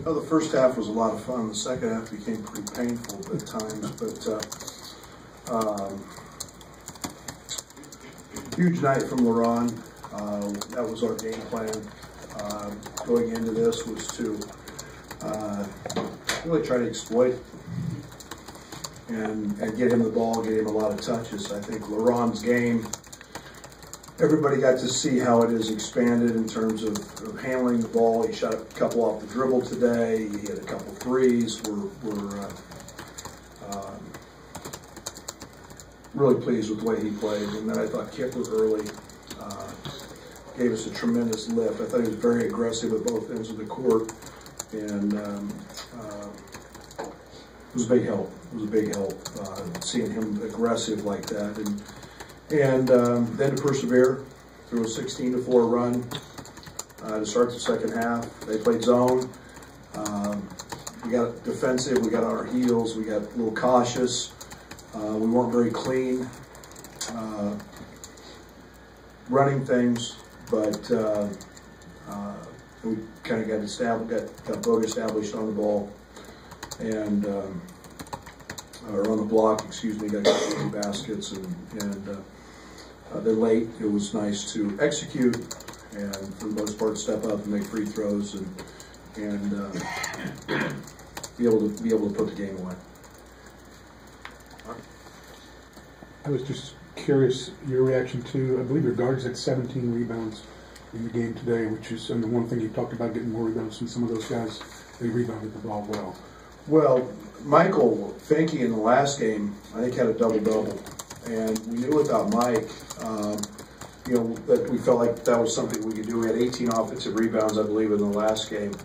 Well, the first half was a lot of fun. The second half became pretty painful at times, but huge night from LeRon. That was our game plan. Going into this was to really try to exploit and get him the ball, get him a lot of touches. I think LeRon's game, everybody got to see how it is expanded in terms of handling the ball. He shot a couple off the dribble today. He hit a couple threes. We're really pleased with the way he played. And then I thought Kipper early gave us a tremendous lift. I thought he was very aggressive at both ends of the court, and it was a big help. It was a big help seeing him aggressive like that, and then to persevere through a 16-4 run to start the second half. They played zone. We got defensive. We got on our heels. We got a little cautious. We weren't very clean running things, but we kind of got Bogue established on the ball, and or on the block, excuse me. Got 2 baskets, and then late it was nice to execute, and for the most part step up and make free throws, and be able to put the game away. I was just curious your reaction to, I believe your guards had 17 rebounds in the game today, which is the one thing you talked about, getting more rebounds from some of those guys. They rebounded the ball well. Well, Michael Finke in the last game, I think, had a double-double. And we knew without Mike, that we felt like that was something we could do. We had 18 offensive rebounds, I believe, in the last game.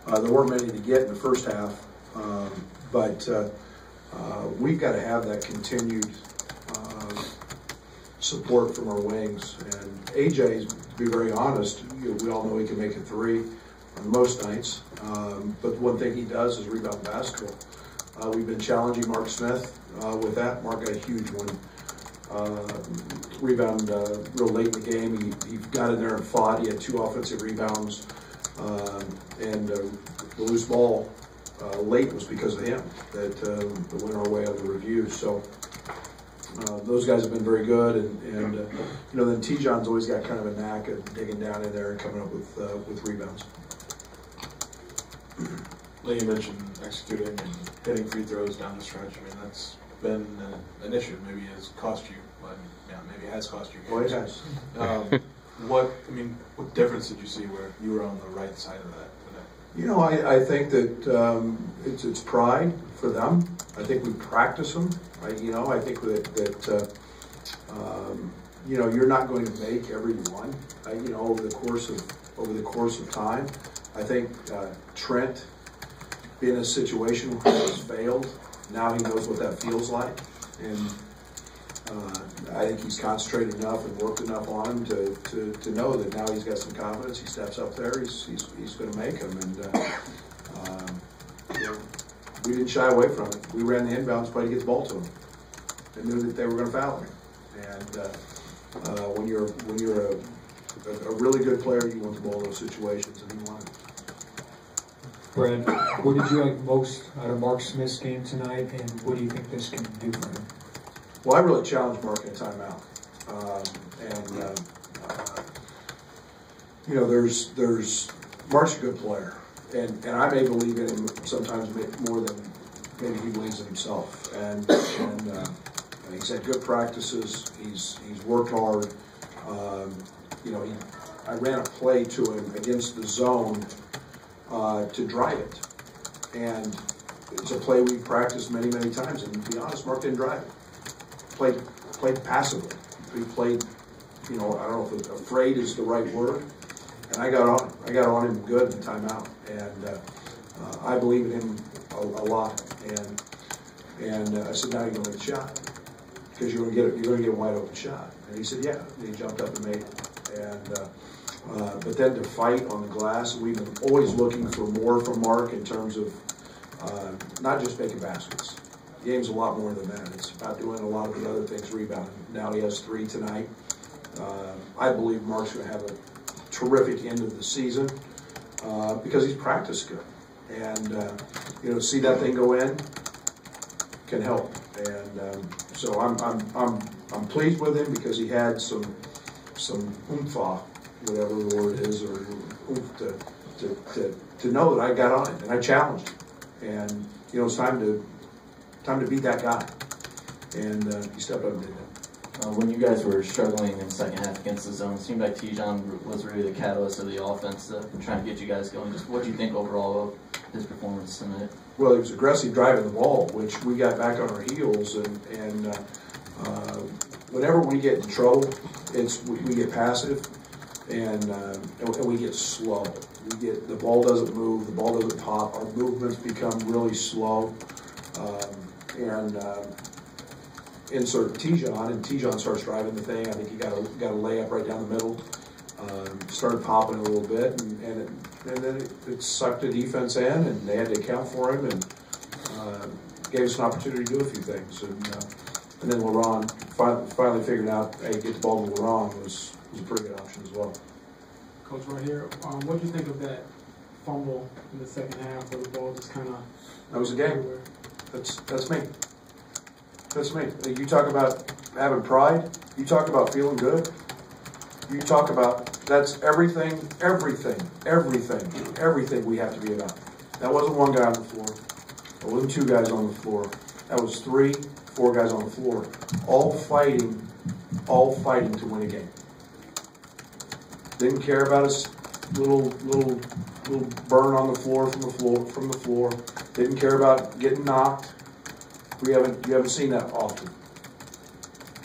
There weren't many to get in the first half, but we've got to have that continued support from our wings. And AJ, to be very honest, we all know he can make a 3 on most nights, but one thing he does is rebound basketball. We've been challenging Mark Smith with that. Mark got a huge one. Rebound real late in the game. He got in there and fought. He had 2 offensive rebounds, and the loose ball late was because of him that went our way on the review. So those guys have been very good, and then T-John's always got kind of a knack of digging down in there and coming up with rebounds. Lee, you mentioned executing and hitting free throws down the stretch. I mean, that's been an issue. Maybe it has cost you. Maybe it has cost you games. Oh, it has. What difference did you see where you were on the right side of that today? I think that it's pride for them. I think we practice them. I think that you're not going to make every one. Over the course of time. I think Trent, being in a situation where he's failed, now he knows what that feels like, and I think he's concentrated enough and worked enough on him to know that now he's got some confidence. He steps up there, he's going to make them, and we didn't shy away from it. We ran the inbounds play to get the ball to him, and knew that they were going to foul him. And when you're a really good player, you want the ball in those situations, and he won it. Brad, what did you like most out of Mark Smith's game tonight, and what do you think this can do for him? Well, I really challenged Mark in a timeout. There's Mark's a good player, and I may believe in him sometimes more than maybe he believes in himself. And he's had good practices. He's worked hard. I ran a play to him against the zone to drive it, and it's a play we've practiced many times. And to be honest, Mark didn't drive it. Played passively. He played, I don't know if afraid is the right word. And I got on him good in the timeout, and I believe in him a lot. And I said, now you're going to make a shot because you're going to get a wide open shot. And he said, yeah. And he jumped up and made it. And but then to fight on the glass, we've been always looking for more from Mark in terms of not just making baskets. The game's a lot more than that. It's about doing a lot of the other things, rebounding. Now he has 3 tonight. I believe Mark's going to have a terrific end of the season because he's practiced good. And see that thing go in can help. And so I'm pleased with him because he had some oomph, whatever the word is, or oomph to know that I got on it and I challenged him. And it's time to beat that guy. And he stepped up and did that. When you guys were struggling in the second half against the zone, it seemed like Tijon was really the catalyst of the offense and trying to get you guys going. Just what do you think overall of his performance tonight? Well, he was aggressive driving the ball, which we got back on our heels, and whenever we get in trouble, we get passive and we get slow. The ball doesn't move, the ball doesn't pop. Our movements become really slow, insert Tijon, and Tijon starts driving the thing. I think he got a layup right down the middle. Started popping a little bit, and then it sucked the defense in, and they had to account for him, and gave us an opportunity to do a few things. And then LaRon finally figured out, hey, get the ball to LaRon was a pretty good option as well. Coach, right here, what do you think of that fumble in the second half where the ball just kind of... That was the game. That's me. That's me. You talk about having pride. You talk about feeling good. You talk about, that's everything we have to be about. That wasn't one guy on the floor. That wasn't two guys on the floor. That was 3, 4 guys on the floor, all fighting to win a game. Didn't care about his little burn on the floor from the floor. Didn't care about getting knocked. You haven't seen that often.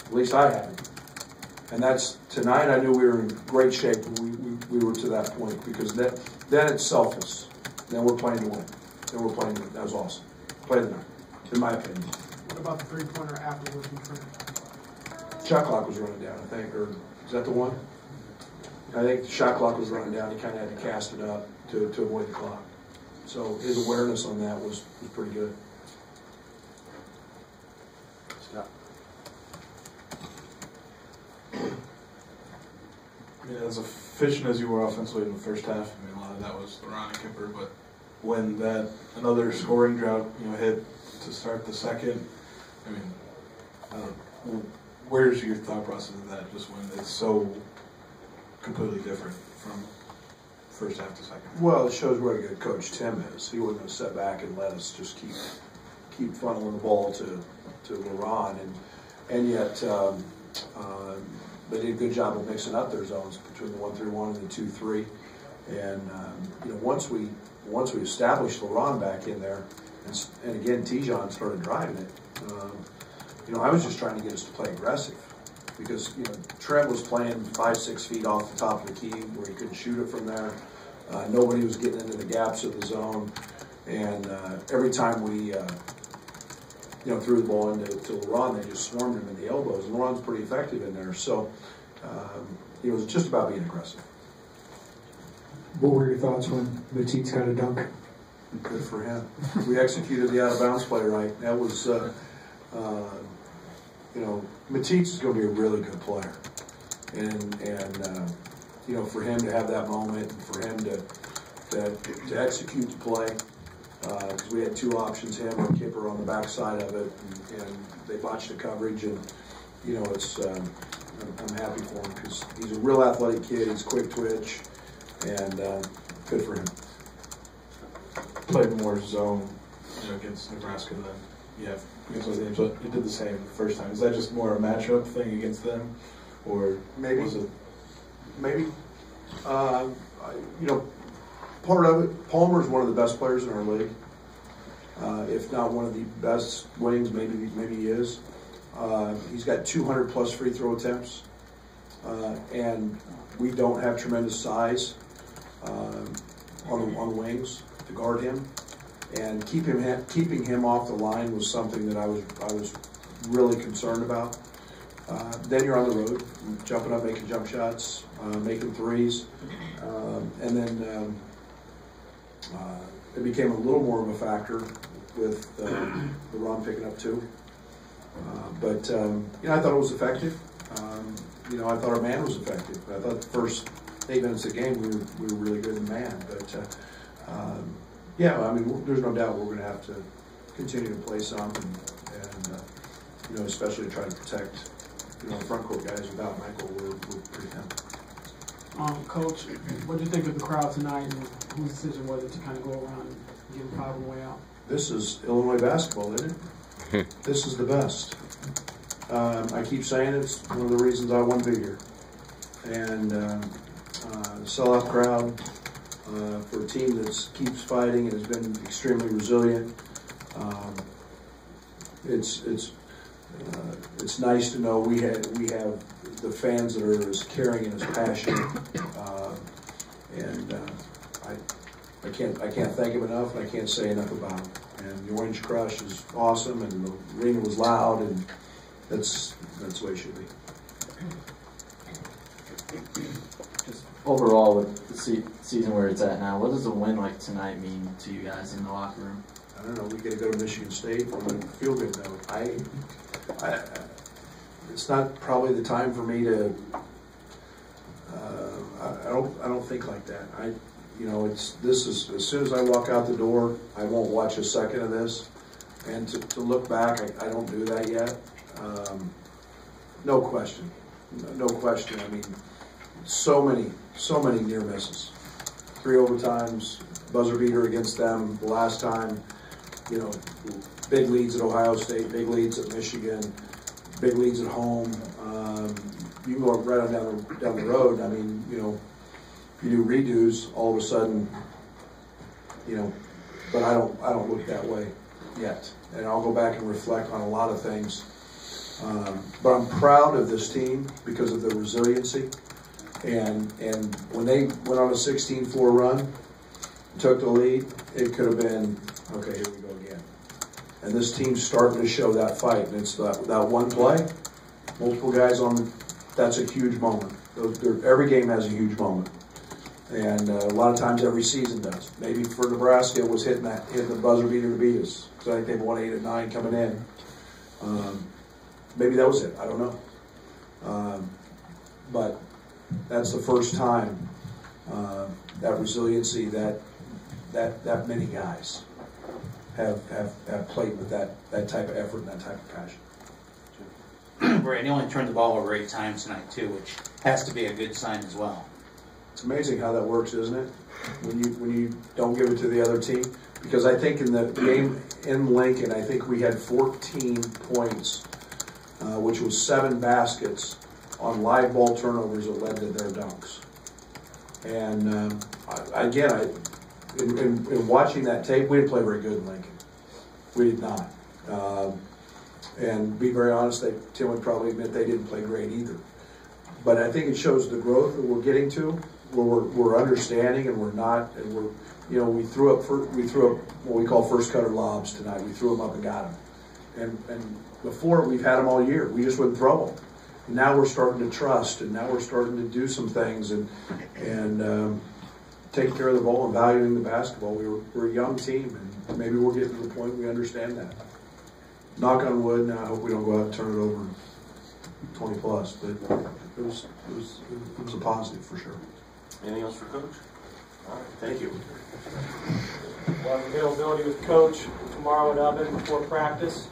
At least I haven't. And that's tonight. I knew we were in great shape when we were to that point, because then it's selfless. Then we're playing to win. That was awesome. Play the night, in my opinion. What about the three-pointer afterwards from Trent? Shot clock was running down, I think, or is that the one? I think the shot clock was running down. He kind of had to cast it up to avoid the clock. So his awareness on that was pretty good. Stop. I mean, as efficient as you were offensively in the first half, I mean, a lot of that was LaRon and Kipper, but when that another scoring drought, hit to start the second, I mean, where's your thought process of that? Just when it's so completely different from first half to second? Well, it shows what a good coach Tim is. He wasn't going to sit back and let us just keep funneling the ball to LaRon, and yet they did a good job of mixing up their zones between the 1-3-1 and the 2-3. And once we established LaRon back in there, and again Tijon started driving it, I was just trying to get us to play aggressive, because Trent was playing 5-6 feet off the top of the key where he couldn't shoot it from there. Nobody was getting into the gaps of the zone, and every time we threw the ball into LaRon, they just swarmed him in the elbows, and LaRon's pretty effective in there. So it was just about being aggressive. What were your thoughts when Matisse got a dunk? Good for him. We executed the out-of-bounds play right. That was, Matisse is going to be a really good player, and for him to have that moment, and for him to execute the play, because we had two options, him or Kipper on the backside of it, and they botched the coverage, and it's I'm happy for him because he's a real athletic kid. He's quick twitch, and good for him. Played more zone against Nebraska than you have against those teams, but you did the same the first time. Is that just more a matchup thing against them, or maybe was it? Maybe. Part of it, Palmer's one of the best players in our league. If not one of the best wings, maybe he is. He's got 200 plus free throw attempts, and we don't have tremendous size on the wings to guard him, and keeping him off the line was something that I was really concerned about. Then you're on the road, jumping up, making jump shots, making threes, and then it became a little more of a factor with LaRon picking up 2. But I thought it was effective. I thought our man was effective. I thought the first 8 minutes of the game we were really good in man. But Yeah, I mean, there's no doubt we're going to have to continue to play some, and you know, especially try to protect, you know, front court guys. Without Michael, we're pretty thin. Coach, what do you think of the crowd tonight, and whose decision was it to kind of go around and give them 5 on the way out? This is Illinois basketball, isn't it? This is the best. I keep saying it's one of the reasons I want to be here. And sellout crowd for a team that keeps fighting and has been extremely resilient. It's nice to know we have the fans that are as caring and as passionate. I can't thank him enough, and I can't say enough about him. And the Orange Crush is awesome, and the arena was loud, and that's the way it should be. Just overall, with the season where it's at now, what does a win like tonight mean to you guys in the locker room? I don't know. We got to go to Michigan State on a feel-good note. It's not probably the time for me to. I don't think like that. This is as soon as I walk out the door, I won't watch a second of this. And to look back, I don't do that yet. No question. No question. I mean, so many near misses. 3 overtimes, buzzer beater against them the last time. You know, big leads at Ohio State, big leads at Michigan, big leads at home. You can go right on down the road. I mean, you know, if you do redos, all of a sudden, you know. But I don't look that way yet, and I'll go back and reflect on a lot of things. But I'm proud of this team because of their resiliency. And when they went on a 16-4 run, took the lead, it could have been, okay, here we go again. And this team's starting to show that fight. And it's that one play, multiple guys on, that's a huge moment. Every game has a huge moment. And a lot of times every season does. Maybe for Nebraska, it was hitting the buzzer beater to beat us. Because I think they've won 8 of 9 coming in. Maybe that was it. I don't know. But that's the first time that resiliency, that many guys have played with that type of effort and that type of passion. Brad, he only turned the ball over 8 times tonight too, which has to be a good sign as well. It's amazing how that works, isn't it? When you don't give it to the other team. Because I think in the game in Lincoln, I think we had 14 points, which was 7 baskets on live ball turnovers that led to their dunks. And in watching that tape, we didn't play very good in Lincoln. We did not. And to be very honest, Tim would probably admit they didn't play great either. But I think it shows the growth that we're getting to, where we're understanding and we're not, and we're, you know, we threw up what we call first cutter lobs tonight. We threw them up and got them. And before, we've had them all year. We just wouldn't throw them. And now we're starting to trust, and now we're starting to do some things and take care of the ball and valuing the basketball. We're a young team, and maybe we're getting to the point we understand that. Knock on wood. Now I hope we don't go out and turn it over 20 plus, but it was a positive for sure. Anything else for Coach? All right, thank you. We'll have availability with Coach tomorrow at Ubben before practice.